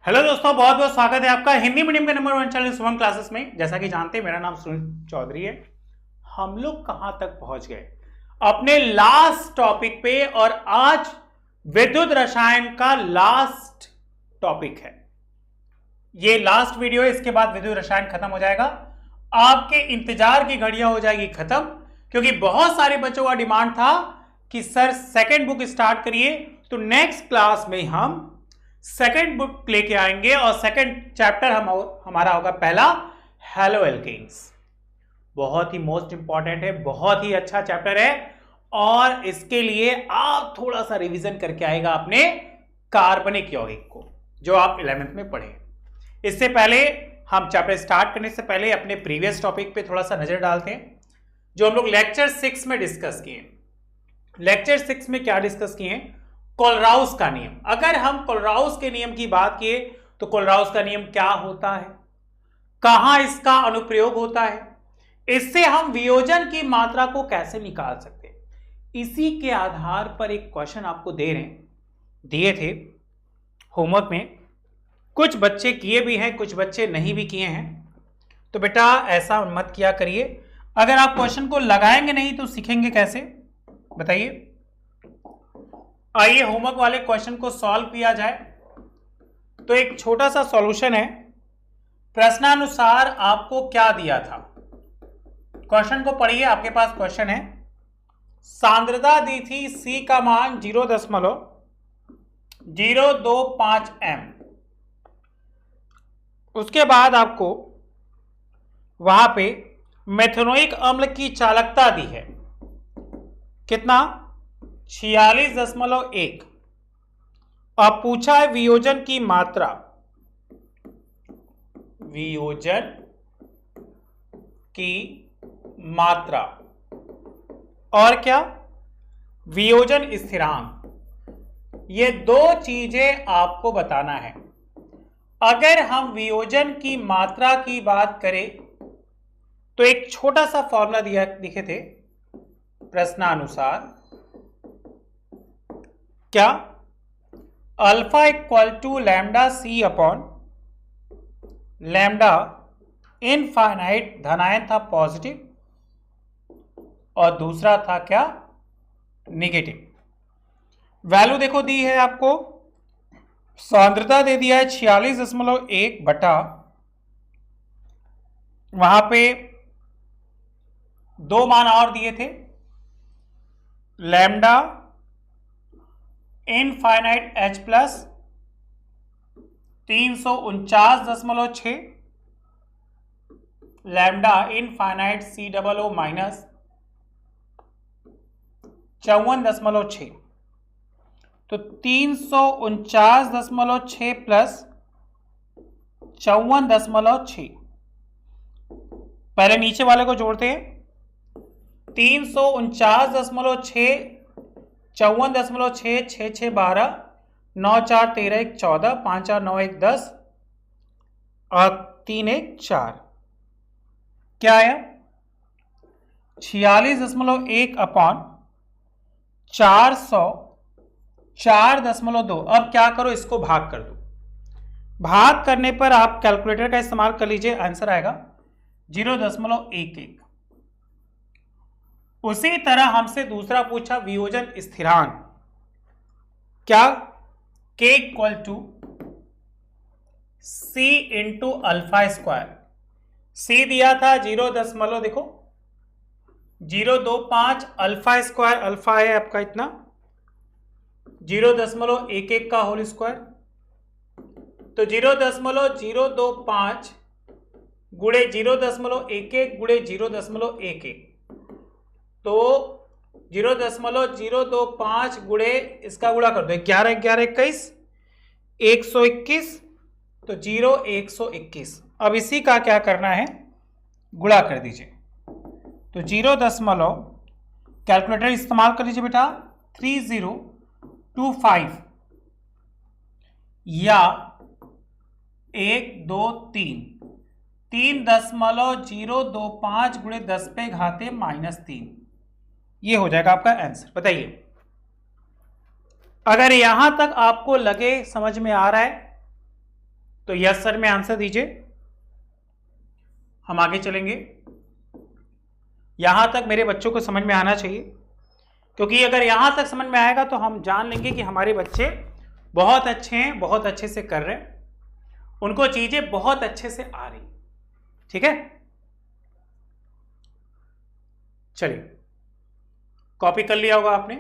Hello दोस्तों, बहुत बहुत स्वागत है आपका हिंदी मीडियम के नंबर 1 चैनल शुभम क्लासेस में। जैसा कि जानते हैं मेरा नाम सुनील चौधरी है। हम लोग कहां तक पहुंच गए अपने लास्ट टॉपिक पे, और आज विद्युत रसायन का लास्ट टॉपिक है। ये लास्ट वीडियो है, इसके बाद विद्युत रसायन खत्म हो जाएगा। आपके इंतजार की घड़ियां हो जाएगी खत्म, क्योंकि बहुत सारे बच्चों का डिमांड था कि सर सेकेंड बुक स्टार्ट करिए। तो नेक्स्ट क्लास में हम सेकेंड बुक लेके आएंगे और सेकेंड चैप्टर हमारा होगा पहला हेलो एल्केन्स। बहुत ही मोस्ट इंपॉर्टेंट है, बहुत ही अच्छा चैप्टर है, और इसके लिए आप थोड़ा सा रिवीजन करके आएगा अपने कार्बनिक यौगिक को जो आप 11th में पढ़े। इससे पहले हम चैप्टर स्टार्ट करने से पहले अपने प्रीवियस टॉपिक पे थोड़ा सा नजर डालते हैं जो हम लोग लेक्चर 6 में डिस्कस किए। लेक्चर 6 में क्या डिस्कस किए? कोलराउस का नियम। अगर हम कोलराउस के नियम की बात किए तो कोलराउस का नियम क्या होता है, कहां इसका अनुप्रयोग होता है, इससे हम वियोजन की मात्रा को कैसे निकाल सकते हैं, इसी के आधार पर एक क्वेश्चन आपको दिए थे होमवर्क में। कुछ बच्चे किए भी हैं, कुछ बच्चे नहीं भी किए हैं। तो बेटा ऐसा मत किया करिए। अगर आप क्वेश्चन को लगाएंगे नहीं तो सीखेंगे कैसे, बताइए। आइए होमवर्क वाले क्वेश्चन को सॉल्व किया जाए। तो एक छोटा सा सॉल्यूशन है। प्रश्नानुसार आपको क्या दिया था, क्वेश्चन को पढ़िए। आपके पास क्वेश्चन है, सांद्रता दी थी C का मान 0.025 m। उसके बाद आपको वहां पे मेथनोइक अम्ल की चालकता दी है, कितना? 46.1। अब पूछा है वियोजन की मात्रा। वियोजन की मात्रा और क्या? वियोजन स्थिरांक। ये दो चीजें आपको बताना है। अगर हम वियोजन की मात्रा की बात करें तो एक छोटा सा फॉर्मूला दिखे थे प्रश्नानुसार। क्या? Alpha equal to lambda C upon lambda infinite, धनायन था पॉजिटिव, और दूसरा था क्या? नेगेटिव। वैल्यू देखो दी है आपको, सांद्रता दे दिया है 46.1 बटा, वहां पे दो मान और दिए थे, lambda infinite H plus 349.6, lambda infinite COO minus 54.6। तो 349.6 प्लस 54.6, पहले नीचे वाले को जोड़ते हैं। 349.6 54.6, 6 6 12, 9 4 13 1 14, 5 4 9 1 10 और 3 1 4। क्या आया? 46.1 अपॉन 404.2। अब क्या करो, इसको भाग कर दो। भाग करने पर आप कैलकुलेटर का इस्तेमाल कर लीजिए, आंसर आएगा 0.11। उसी तरह हमसे दूसरा पूछा वियोजन स्थिरांक। क्या? K equal to C into alpha square. C दिया था 0. 025 अल्फा स्क्वायर, अल्फा है आपका इतना 0.11 का होल स्क्वायर। तो 0.025 गुणे 0.11 गुणे 0.11, तो 0.025 गुणे इसका गुणा कर दो, 11 11 21 121, तो 121। अब इसी का क्या करना है, गुणा कर दीजिए। तो 0. कैलकुलेटर इस्तेमाल कर लीजिए बेटा, 3025 या 1 2 3 3.025 गुणे 10 पे घाते -3, ये हो जाएगा आपका आंसर। बताइए, अगर यहां तक आपको लगे समझ में आ रहा है तो यस सर में आंसर दीजिए। हम आगे चलेंगे। यहां तक मेरे बच्चों को समझ में आना चाहिए, क्योंकि अगर यहां तक समझ में आएगा तो हम जान लेंगे कि हमारे बच्चे बहुत अच्छे हैं, बहुत अच्छे से कर रहे हैं, उनको चीजें बहुत अच्छे से आ रही। ठीक है, चलिए कॉपी कर लिया होगा आपने।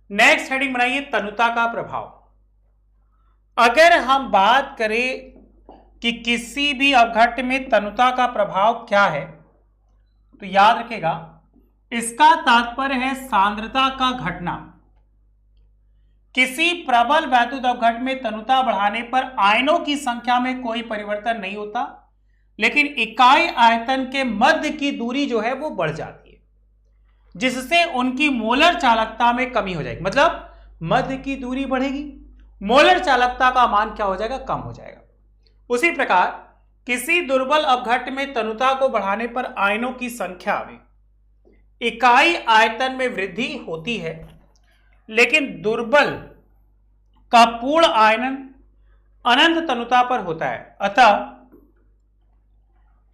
नेक्स्ट हेडिंग बनाइए तनुता का प्रभाव। अगर हम बात करें कि किसी भी अवघट में तनुता का प्रभाव क्या है, तो याद रखेगा इसका तात्पर्य है सांद्रता का घटना। किसी प्रबल वैद्युत अवघट में तनुता बढ़ाने पर आयनों की संख्या में कोई परिवर्तन नहीं होता, लेकिन इकाई आयतन के मध्य की दूरी जो है वो बढ़ जाती है, जिससे उनकी मोलर चालकता में कमी हो जाएगी। मतलब मध्य की दूरी बढ़ेगी, मोलर चालकता का मान क्या हो जाएगा, कम हो जाएगा। उसी प्रकार किसी दुर्बल अवघट में तनुता को बढ़ाने पर आयनों की संख्या में इकाई आयतन में वृद्धि होती है, लेकिन दुर्बल का पूर्ण आयनन अनंत तनुता पर होता है। अतः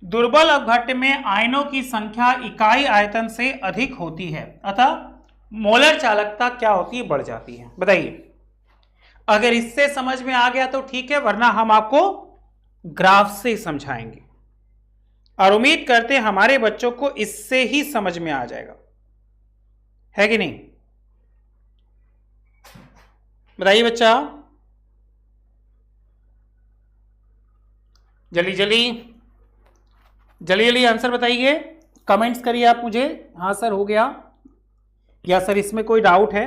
दुर्बल अवघट में आयनों की संख्या इकाई आयतन से अधिक होती है, अतः मोलर चालकता क्या होती है, बढ़ जाती है। बताइए, अगर इससे समझ में आ गया तो ठीक है, वरना हम आपको ग्राफ से समझाएंगे और उम्मीद करते हैं हमारे बच्चों को इससे ही समझ में आ जाएगा, है कि नहीं? बताइए बच्चा, जल्दी जल्दी जल्दी जल्दी आंसर बताइए, कमेंट्स करिए आप मुझे। हाँ सर हो गया, या सर इसमें कोई डाउट है?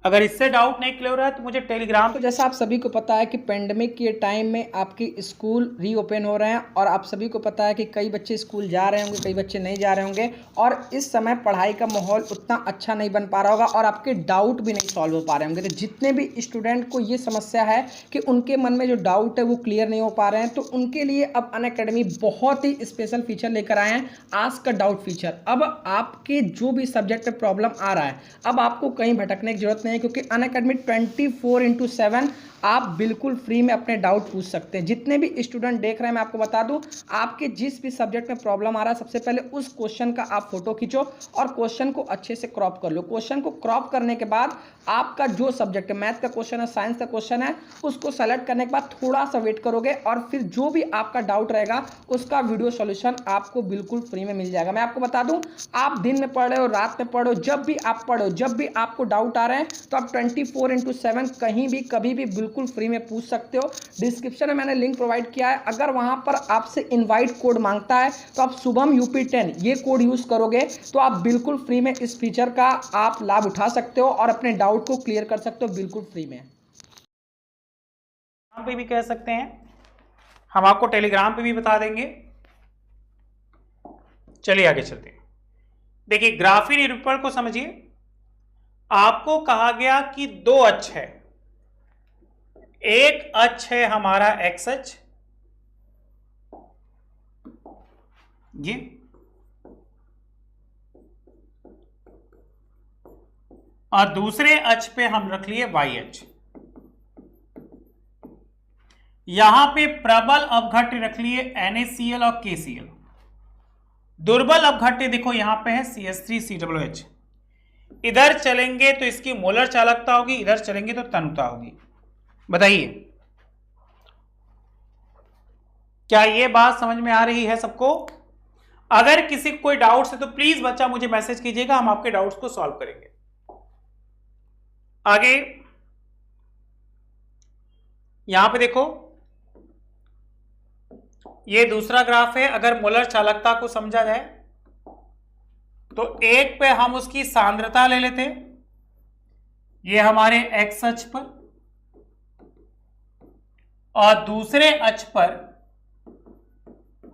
अगर इससे डाउट नहीं क्लियर हो रहा है तो मुझे टेलीग्राम। तो जैसा आप सभी को पता है कि पेंडेमिक के टाइम में आपके स्कूल रीओपन हो रहे हैं, और आप सभी को पता है कि कई बच्चे स्कूल जा रहे होंगे, कई बच्चे नहीं जा रहे होंगे, और इस समय पढ़ाई का माहौल उतना अच्छा नहीं बन पा रहा होगा और आपके डाउट भी नहीं सॉल्व हो पा रहे होंगे। तो जितने भी स्टूडेंट को ये समस्या है कि उनके मन में जो डाउट है वो क्लियर नहीं हो पा रहे हैं, तो उनके लिए अब अनअकैडमी बहुत ही स्पेशल फीचर लेकर आए हैं, आस्क का डाउट फीचर। अब आपके जो भी सब्जेक्ट में प्रॉब्लम आ रहा है, अब आपको कहीं भटकने की जरूरत नहीं है, क्योंकि अनअकैडमी 24/7 आप बिल्कुल फ्री में अपने डाउट पूछ सकते हैं। जितने भी स्टूडेंट देख रहे हैं, मैं आपको बता दूं, आपके जिस भी सब्जेक्ट में प्रॉब्लम आ रहा है, सबसे पहले उस क्वेश्चन का आप फोटो खींचो और क्वेश्चन को अच्छे से क्रॉप कर लो। क्वेश्चन को क्रॉप करने के बाद आपका जो सब्जेक्ट है, मैथ का क्वेश्चन है, साइंस का क्वेश्चन है, उसको सेलेक्ट करने के बाद थोड़ा सा वेट करोगे और फिर जो भी आपका डाउट रहेगा उसका वीडियो सॉल्यूशन आपको बिल्कुल फ्री में मिल जाएगा। मैं आपको बता दूं, आप दिन में पढ़ रहे हो, रात में पढ़ो, जब भी आप पढ़ो, जब भी आपको डाउट आ रहे हैं, तो आप 24/7 कहीं भी कभी भी बिल्कुल फ्री में पूछ सकते हो। डिस्क्रिप्शन में मैंने लिंक प्रोवाइड किया है। अगर वहां पर आपसे इनवाइट कोड मांगता है तो आप शुभम UP10 ये कोड यूज करोगे तो आप बिल्कुल फ्री में इस फीचर का आप लाभ उठा सकते हो और अपने डाउट को क्लियर कर सकते हो बिल्कुल फ्री में। टेलीग्राम पे भी कह सकते हैं, हम आपको टेलीग्राम पे भी बता देंगे। चलिए आगे चलते हैं। देखिए, ग्राफी निरूपण को समझिए। आपको कहा गया कि दो अक्ष है, एक अक्ष है हमारा एक्स अक्ष, ये, और दूसरे अक्ष पे हम रख लिए वाई अक्ष। यहां पे प्रबल अवघट्य रख लिए NaCl और KCl। दुर्बल अवघट्य देखो यहां पे है CH3COOH। इधर चलेंगे तो इसकी मोलर चालकता होगी, इधर चलेंगे तो तनुता होगी। बताइए, क्या ये बात समझ में आ रही है सबको? अगर किसी को कोई डाउट्स है तो प्लीज बच्चा मुझे मैसेज कीजिएगा, हम आपके डाउट्स को सॉल्व करेंगे। आगे यहां पे देखो, ये दूसरा ग्राफ है। अगर मोलर चालकता को समझा जाए तो एक पे हम उसकी सांद्रता ले लेते, ये हमारे एक्स अक्ष पर, और दूसरे अक्ष पर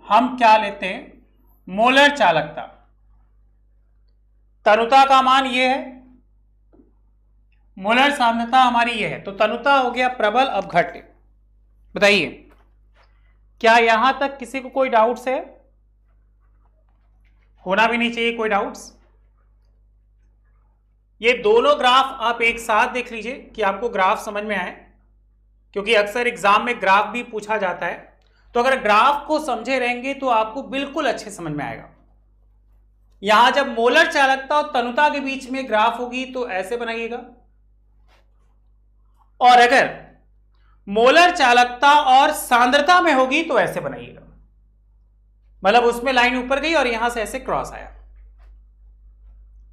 हम क्या लेते हैं, मोलर चालकता। तनुता का मान ये है, मोलर सांद्रता हमारी ये है, तो तनुता हो गया प्रबल अवघट्य। बताइए, क्या यहां तक किसी को कोई डाउट्स है? होना भी नहीं चाहिए कोई डाउट्स। ये दोनों ग्राफ आप एक साथ देख लीजिए कि आपको ग्राफ समझ में आए क्योंकि अक्सर एग्जाम में ग्राफ भी पूछा जाता है। तो अगर ग्राफ को समझे रहेंगे तो आपको बिल्कुल अच्छे समझ में आएगा। यहां जब मोलर चालकता और तनुता के बीच में ग्राफ होगी तो ऐसे बनाइएगा, और अगर मोलर चालकता और सांद्रता में होगी तो ऐसे बनाइएगा। मतलब उसमें लाइन ऊपर गई और यहां से ऐसे क्रॉस आया।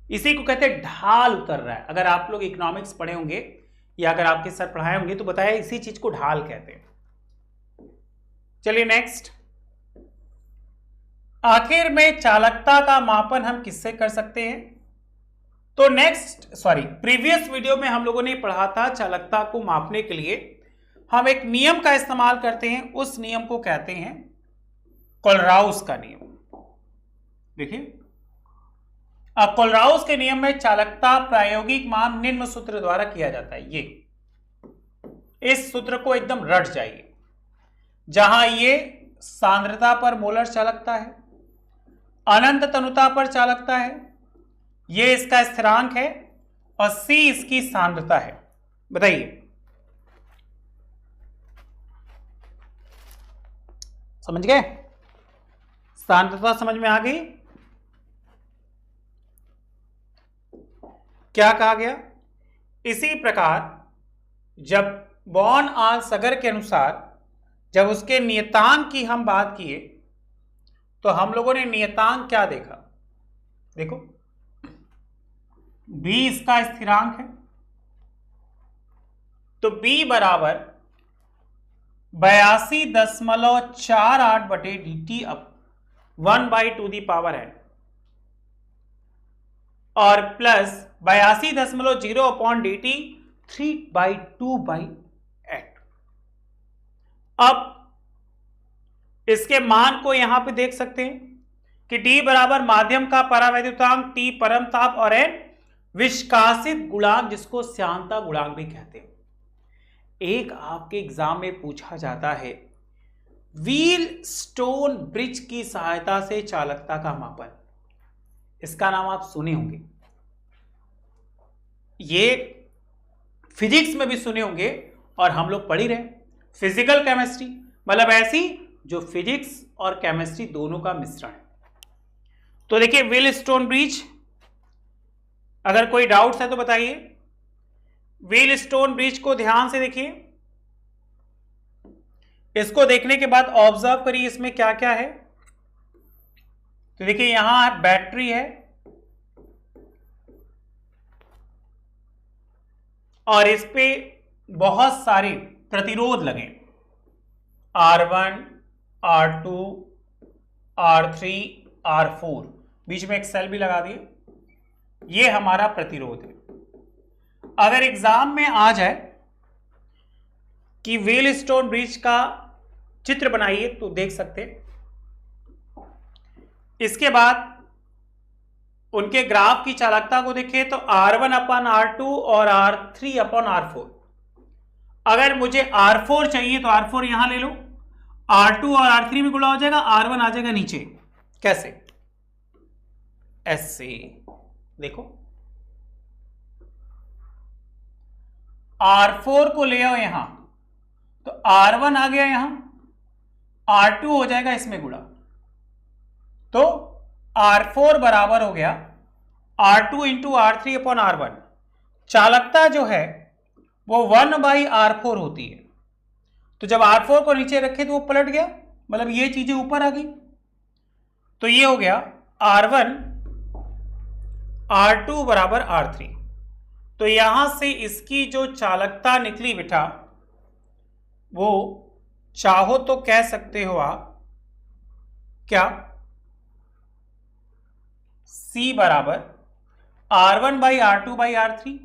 इसी को कहते हैं ढाल उतर रहा है। अगर आप लोग इकोनॉमिक्स पढ़े होंगे या अगर आपके सर पढ़ाए होंगे तो बताया इसी चीज को ढाल कहते हैं। चलिए नेक्स्ट, आखिर में चालकता का मापन हम किससे कर सकते हैं? तो प्रीवियस वीडियो में हम लोगों ने पढ़ा था चालकता को मापने के लिए हम एक नियम का इस्तेमाल करते हैं। उस नियम को कहते हैं कोलराउस का नियम। देखिए, कोलराउस के नियम में चालकता प्रायोगिक मान निम्न सूत्र द्वारा किया जाता है। ये इस सूत्र को एकदम रट जाइए, जहां ये सांद्रता पर मोलर चालकता है, अनंत तनुता पर चालकता है, ये इसका स्थिरांक है और C इसकी सांद्रता है। बताइए, समझ गए? सांद्रता समझ में आ गई? क्या कहा गया? इसी प्रकार जब बॉर्न आल सगर के अनुसार जब उसके नियतांक की हम बात किए तो हम लोगों ने नियतांक क्या देखा? देखो, B इसका स्थिरांक है, तो B बराबर 82.48 बटे dt अब 1/2 और प्लस 82.0 अपॉन dt 3/2/8। अब इसके मान को यहां पे देख सकते हैं कि D बराबर माध्यम का परावैद्युतांक, T परम ताप और N विस्कासित गुणांक, जिसको श्यानता गुणांक भी कहते हैं। एक आपके एग्जाम में पूछा जाता है व्हील स्टोन ब्रिज की सहायता से चालकता का मापन। इसका नाम आप सुने होंगे, ये फिजिक्स में भी सुने होंगे और हम लोग पढ़ ही रहे। फिजिकल केमिस्ट्री मतलब ऐसी जो फिजिक्स और केमिस्ट्री दोनों का मिश्रण है। तो देखिए, व्हील स्टोन ब्रिज, अगर कोई डाउट्स है तो बताइए। व्हील स्टोन ब्रिज को ध्यान से देखिए, इसको देखने के बाद ऑब्जर्व करिए इसमें क्या क्या है। तो देखिए, यहां बैटरी है और इस पे बहुत सारे प्रतिरोध लगे, R1, R2, R3, R4, बीच में एक सेल भी लगा दिए। ये हमारा प्रतिरोध है। अगर एग्जाम में आ जाए कि व्हील स्टोन ब्रिज का चित्र बनाइए तो देख सकते हैं। इसके बाद उनके ग्राफ की चालकता को देखिए तो R1/R2 और R3/R4। अगर मुझे R4 चाहिए तो R4 यहां ले लो, R2 और R3 में गुणा हो जाएगा, R1 आ जाएगा नीचे। कैसे? ऐसे देखो, R4 को ले आओ यहां तो R1 आ गया, यहां R2 हो जाएगा इसमें गुणा, तो R4 बराबर हो गया R2 इंटू R3/R1। चालकता जो है वो 1/R4 होती है। तो जब R4 को नीचे रखे तो वो पलट गया, मतलब ये चीजें ऊपर आ गई। तो ये हो गया R1 R2 बराबर R3। तो यहां से इसकी जो चालकता निकली बेटा, वो चाहो तो कह सकते हो आप क्या, C बराबर R1/R2/R3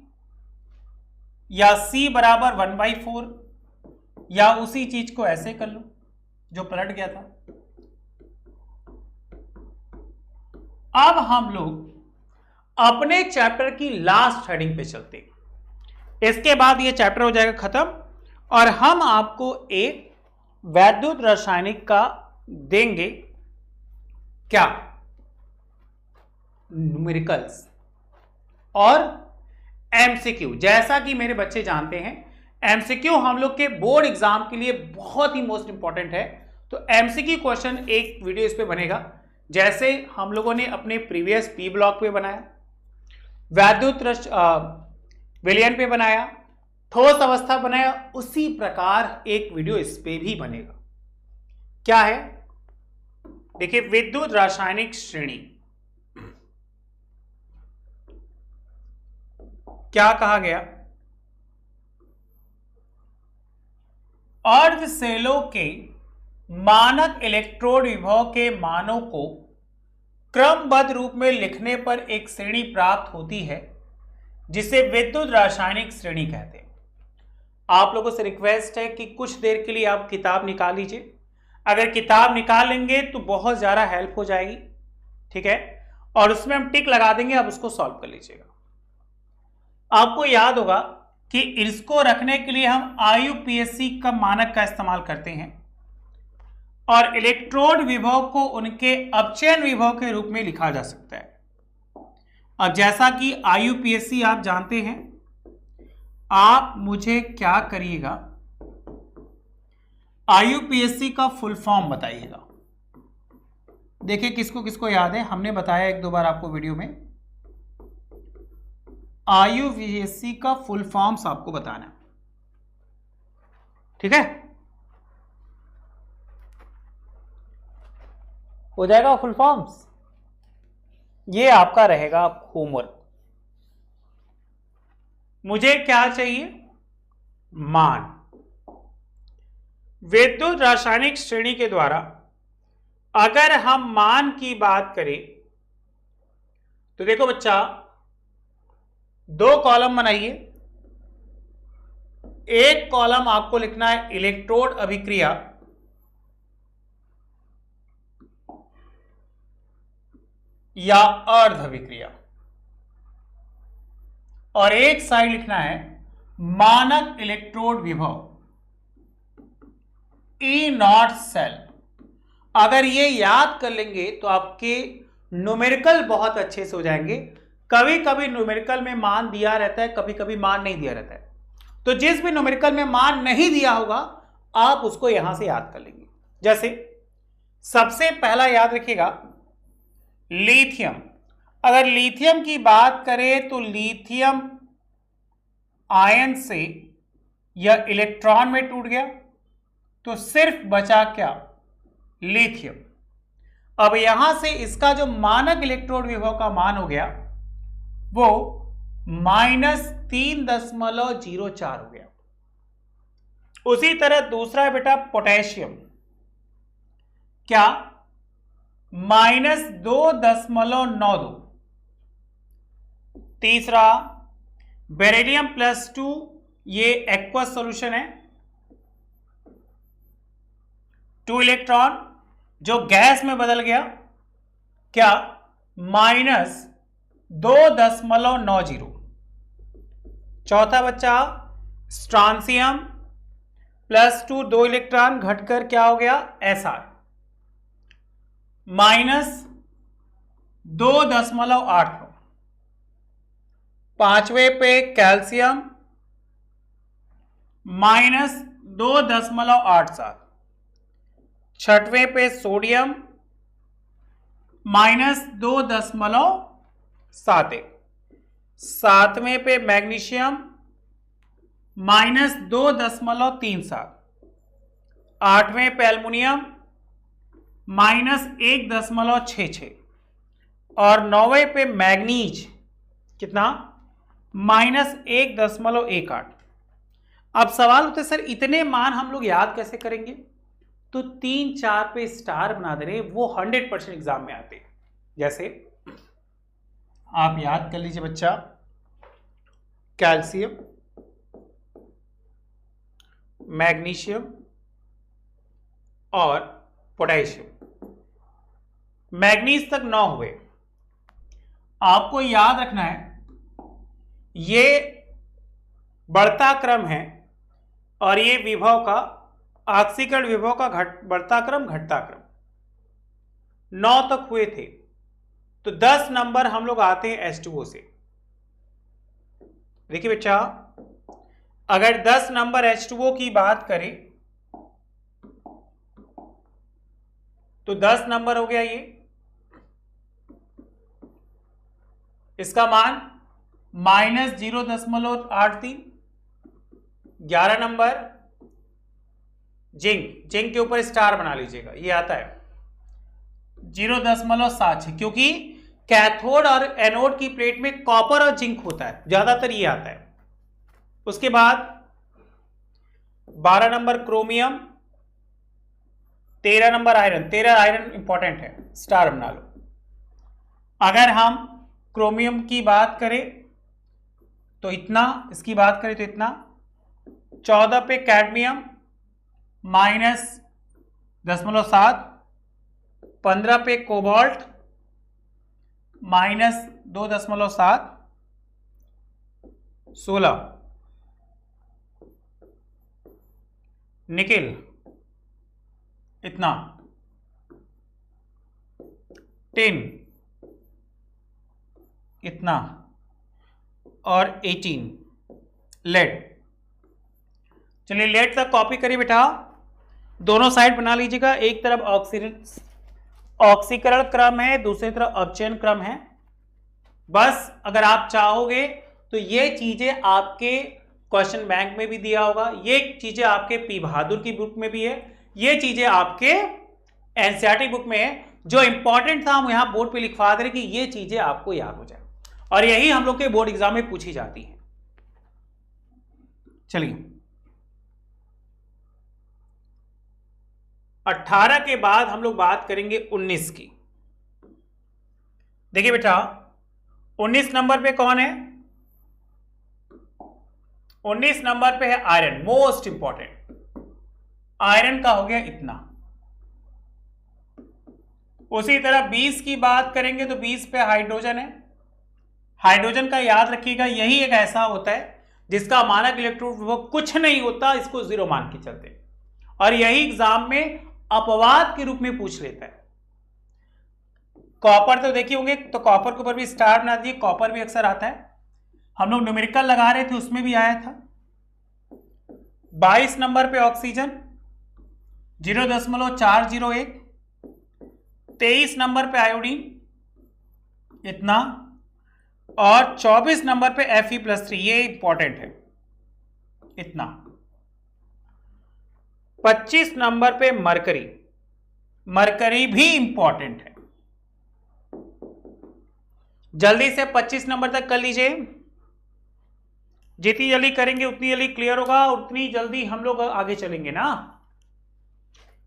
या C बराबर 1/4, या उसी चीज को ऐसे कर लो जो पलट गया था। अब हम लोग अपने चैप्टर की लास्ट हेडिंग पे चलते हैं। इसके बाद ये चैप्टर हो जाएगा खत्म और हम आपको एक वैद्युत रासायनिक का देंगे क्या, न्यूमेरिकल्स और एमसीक्यू। जैसा कि मेरे बच्चे जानते हैं एमसीक्यू हम लोग के बोर्ड एग्जाम के लिए बहुत ही मोस्ट इंपॉर्टेंट है। तो एमसीक्यू क्वेश्चन एक वीडियो इस पे बनेगा, जैसे हम लोगों ने अपने प्रीवियस पी ब्लॉक पे बनाया, वैद्युत विलयन पे बनाया, ठोस अवस्था बनाया, उसी प्रकार एक वीडियो इस पे भी बनेगा। क्या है, देखिए विद्युत रासायनिक श्रेणी क्या कहा गया, अर्धसेलों के मानक इलेक्ट्रोड विभव के मानों को क्रमबद्ध रूप में लिखने पर एक श्रेणी प्राप्त होती है जिसे विद्युत रासायनिक श्रेणी कहते हैं। आप लोगों से रिक्वेस्ट है कि कुछ देर के लिए आप किताब निकाल लीजिए। अगर किताब निकाल लेंगे तो बहुत ज्यादा हेल्प हो जाएगी, ठीक है, और उसमें हम टिक लगा देंगे, आप उसको सॉल्व कर लीजिएगा। आपको याद होगा कि इसको रखने के लिए हम IUPAC का मानक का इस्तेमाल करते हैं और इलेक्ट्रोड विभव को उनके अपचयन विभव के रूप में लिखा जा सकता है। अब जैसा कि IUPAC आप जानते हैं, आप मुझे क्या करिएगा, IUPAC का फुल फॉर्म बताइएगा। देखिए किसको किसको याद है, हमने बताया एक दो बार आपको वीडियो में। IUPAC का फुल फॉर्म्स आपको बताना, ठीक है, हो जाएगा फुल फॉर्म्स। ये आपका रहेगा होमवर्क। मुझे क्या चाहिए, मान। विद्युत रासायनिक श्रेणी के द्वारा अगर हम मान की बात करें तो देखो बच्चा, दो कॉलम बनाइए। एक कॉलम आपको लिखना है इलेक्ट्रोड अभिक्रिया, या अर्ध अभिक्रिया, और एक साइड लिखना है मानक इलेक्ट्रोड विभव, E0 सेल। अगर ये याद कर लेंगे तो आपके न्यूमेरिकल बहुत अच्छे से हो जाएंगे। कभी कभी न्यूमेरिकल में मान दिया रहता है, कभी कभी मान नहीं दिया रहता है, तो जिस भी न्यूमेरिकल में मान नहीं दिया होगा आप उसको यहां से याद कर लेंगे। जैसे सबसे पहला याद रखिएगा लिथियम। अगर लिथियम की बात करें तो लिथियम आयन से यह इलेक्ट्रॉन में टूट गया तो सिर्फ बचा क्या, लिथियम। अब यहां से इसका जो मानक इलेक्ट्रोड विभव का मान हो गया वो -3.04 हो गया। उसी तरह दूसरा है बेटा पोटेशियम, क्या, -2.92। तीसरा बेरिलियम +2, ये एक्वस सॉल्यूशन है, 2 इलेक्ट्रॉन जो गैस में बदल गया, क्या, -2.90। चौथा बच्चा स्ट्रांसियम +2, 2 इलेक्ट्रॉन घटकर क्या हो गया, Sr, -2.89। पांचवें पे कैल्शियम -2.87। छठवें पे सोडियम -2.71। सातवें पे मैग्नीशियम -2.37। आठवें पे एल्युमिनियम -1.66 और नौवें पे मैग्नीज कितना, -1.18। अब सवाल होता है सर इतने मान हम लोग याद कैसे करेंगे, तो 3-4 पे स्टार बना दे रहे, वो 100% एग्जाम में आते हैं। जैसे आप याद कर लीजिए बच्चा, कैल्शियम, मैग्नीशियम और पोटेशियम। मैग्नीज तक 9 हुए। आपको याद रखना है ये बढ़ता क्रम है और ये विभव का, ऑक्सीकरण विभव का बढ़ता क्रम घटता क्रम। 9 तक हुए थे तो 10 नंबर हम लोग आते हैं H2O से। देखिए बच्चा, अगर 10 नंबर H2O की बात करें तो 10 नंबर हो गया ये, इसका मान -0.83। 11 नंबर जिंक के ऊपर स्टार बना लीजिएगा, ये आता है 0.76, क्योंकि कैथोड और एनोड की प्लेट में कॉपर और जिंक होता है, ज्यादातर ये आता है। उसके बाद 12 number chromium, 13 number iron. 13 iron important है, स्टार बना लो। अगर हम क्रोमियम की बात करें तो इतना, इसकी बात करें तो इतना। 14 पे कैडमियम -0.7। 15 पे कोबाल्ट -2.7। 16 निकेल इतना। 10 इतना और 18 लेड। चलिए लेड तक कॉपी करिए बेटा, दोनों साइड बना लीजिएगा। एक तरफ ऑक्सीकरण क्रम है, दूसरी तरफ अपचयन क्रम है। बस अगर आप चाहोगे तो ये चीजें आपके क्वेश्चन बैंक में भी दिया होगा, ये चीजें आपके पी बहादुर की बुक में भी है, ये चीजें आपके एनसीईआरटी बुक में है। जो इंपॉर्टेंट था हम यहां बोर्ड पे लिखवा दे रहे कि ये चीजें आपको याद हो जाए, और यही हम लोग के बोर्ड एग्जाम में पूछी जाती है। चलिए 18 के बाद हम लोग बात करेंगे 19 की। देखिए बेटा 19 नंबर पे कौन है? 19 नंबर पे है आयरन, मोस्ट इंपॉर्टेंट। आयरन का हो गया इतना। उसी तरह 20 की बात करेंगे तो 20 पे हाइड्रोजन है। हाइड्रोजन का याद रखिएगा, यही एक ऐसा होता है जिसका मानक इलेक्ट्रॉन वो कुछ नहीं होता, इसको जीरो मान के चलते हैं, और यही एग्जाम में अपवाद के रूप में पूछ लेता है। कॉपर तो देखिए होंगे, तो कॉपर के ऊपर भी स्टार बना दिए, कॉपर भी अक्सर आता है। हम लोग न्यूमेरिकल लगा रहे थे, उसमें भी आया था। 22 नंबर पे ऑक्सीजन 0.401। 23 नंबर पे आयोडीन इतना, और 24 नंबर पे Fe+3, ये इंपॉर्टेंट है इतना। 25 नंबर पे मरकरी, मरकरी भी इंपॉर्टेंट है। जल्दी से 25 नंबर तक कर लीजिए, जितनी जल्दी करेंगे उतनी जल्दी क्लियर होगा, उतनी जल्दी हम लोग आगे चलेंगे ना।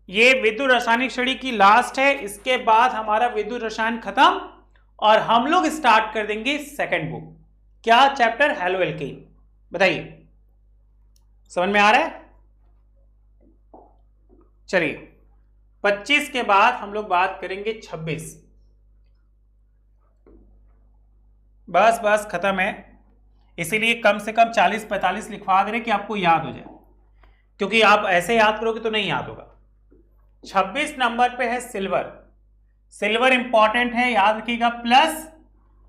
ये विद्युत रासायनिक श्रेणी की लास्ट है, इसके बाद हमारा विद्युत रसायन खत्म और हम लोग स्टार्ट कर देंगे सेकंड बुक। क्या चैप्टर? Halo alkane. बताइए समझ में आ रहा है? चलिए 25 के बाद हम लोग बात करेंगे 26। बस खत्म है, इसीलिए कम से कम 40-45 लिखवा दे रहे कि आपको याद हो जाए, क्योंकि आप ऐसे याद करोगे तो नहीं याद होगा। 26 नंबर पे है सिल्वर। सिल्वर इंपॉर्टेंट है, याद रखिएगा,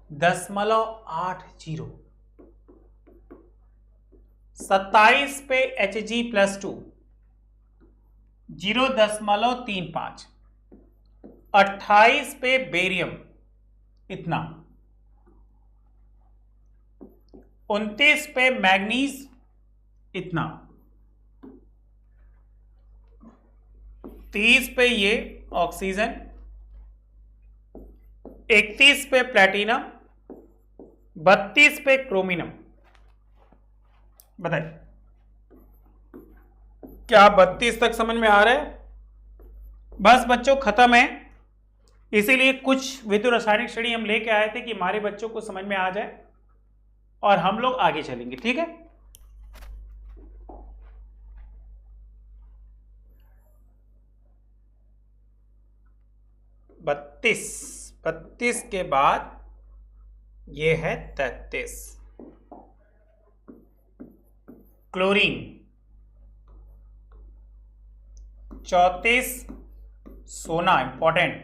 +0.80। 27 पे Hg+2 0.35। 28 पे बेरियम इतना। 29 पे मैग्नीज इतना। 30 पे ये ऑक्सीजन। 31 पे प्लैटिनम। 32 पे क्रोमिनम। बताइए क्या 32 तक समझ में आ रहा है? बस बच्चों खत्म है, इसीलिए कुछ विद्युत रासायनिक श्रेणी हम लेके आए थे कि हमारे बच्चों को समझ में आ जाए और हम लोग आगे चलेंगे, ठीक है। बत्तीस के बाद ये है 33। क्लोरीन। 34 सोना इंपॉर्टेंट।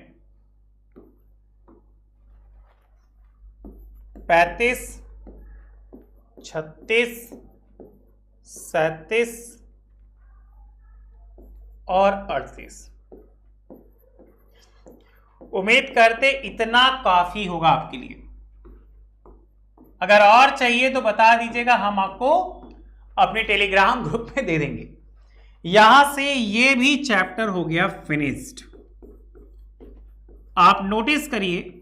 35 36 37 और 38। उम्मीद करते इतना काफी होगा आपके लिए। अगर और चाहिए तो बता दीजिएगा, हम आपको अपने टेलीग्राम ग्रुप में दे देंगे। यहां से ये भी चैप्टर हो गया फिनिश्ड। आप नोटिस करिए,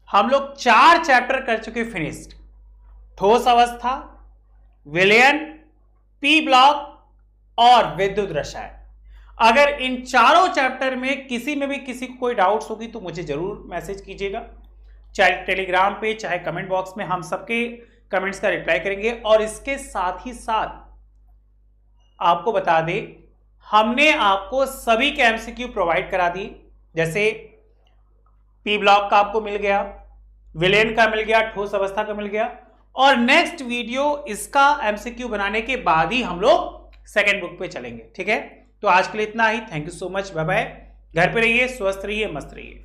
हम लोग 4 चैप्टर कर चुके फिनिश्ड। ठोस अवस्था, विलयन, पी ब्लॉक और विद्युत रसायन। अगर इन चारों चैप्टर में किसी में भी किसी को कोई डाउट्स होगी तो मुझे जरूर मैसेज कीजिएगा, चाहे टेलीग्राम पे चाहे कमेंट बॉक्स में। हम सबके कमेंट्स का रिप्लाई करेंगे। और इसके साथ ही साथ आपको बता दें, हमने आपको सभी के एमसीक्यू प्रोवाइड करा दिए। जैसे पी ब्लॉक का आपको मिल गया, विलेन का मिल गया, ठोस अवस्था का मिल गया। और नेक्स्ट वीडियो इसका एमसीक्यू बनाने के बाद ही हम लोग सेकेंड बुक पे चलेंगे। ठीक है, तो आज के लिए इतना ही। Thank you so much, bye bye. घर पे रहिए, स्वस्थ रहिए, मस्त रहिए।